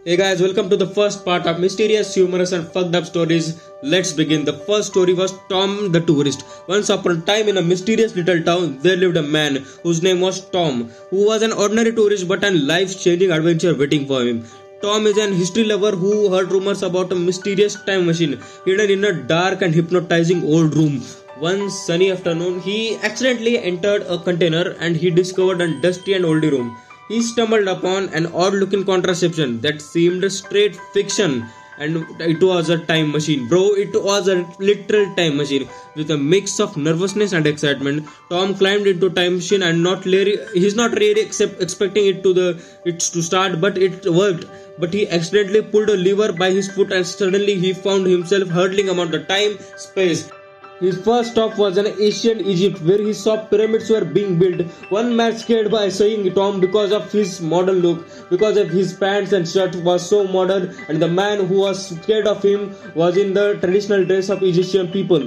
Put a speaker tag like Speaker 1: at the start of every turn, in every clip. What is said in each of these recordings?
Speaker 1: Hey guys, welcome to the first part of mysterious, humorous, and fucked up stories. Let's begin. The first story was Tom the Tourist. Once upon a time, in a mysterious little town, there lived a man whose name was Tom, who was an ordinary tourist but a life changing adventure waiting for him. Tom is an history lover who heard rumors about a mysterious time machine hidden in a dark and hypnotizing old room. One sunny afternoon, he accidentally entered a container and he discovered a dusty and oldie room. He stumbled upon an odd looking contraception that seemed straight fiction, and it was a time machine. Bro, it was a literal time machine. With a mix of nervousness and excitement, Tom climbed into time machine and he's not really expecting it to start, but it worked. But he accidentally pulled a lever by his foot and suddenly he found himself hurtling among the time space. His first stop was in ancient Egypt where he saw pyramids were being built. One man scared by seeing Tom because of his modern look, because of his pants and shirt was so modern, and the man who was scared of him was in the traditional dress of Egyptian people.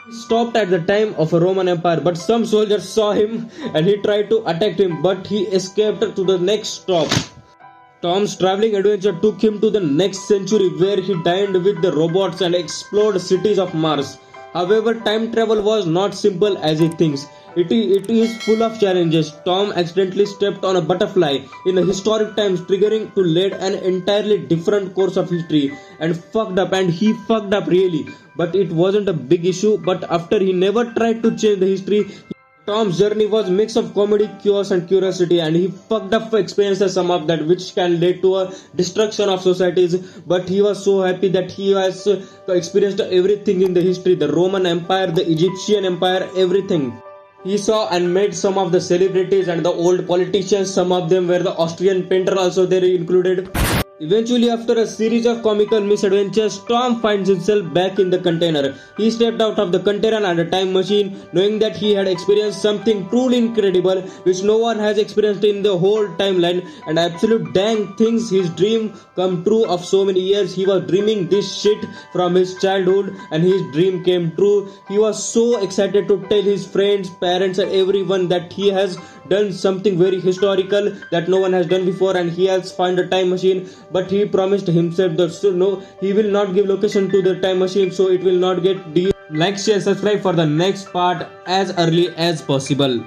Speaker 1: He stopped at the time of a Roman Empire, but some soldiers saw him and he tried to attack him, but he escaped to the next stop. Tom's traveling adventure took him to the next century where he dined with the robots and explored cities of Mars. However, time travel was not simple as he thinks. It is full of challenges. Tom accidentally stepped on a butterfly in the historic times, triggering to lead an entirely different course of history and he fucked up really. But it wasn't a big issue, but after he never tried to change the history, Tom's journey was a mix of comedy, chaos, and curiosity, and he fucked up experiences some of that which can lead to a destruction of societies. But he was so happy that he has experienced everything in the history, the Roman Empire, the Egyptian Empire, everything. He saw and met some of the celebrities and the old politicians. Some of them were the Austrian painter also there included. Eventually, after a series of comical misadventures, Tom finds himself back in the container. He stepped out of the container and a time machine, knowing that he had experienced something truly incredible, which no one has experienced in the whole timeline. And absolute dang things, his dream come true of so many years. He was dreaming this shit from his childhood, and his dream came true. He was so excited to tell his friends, parents, and everyone that he has done something very historical that no one has done before, and he has found a time machine. But he promised himself that he will not give location to the time machine, so it will not get. Like, share, subscribe for the next part as early as possible.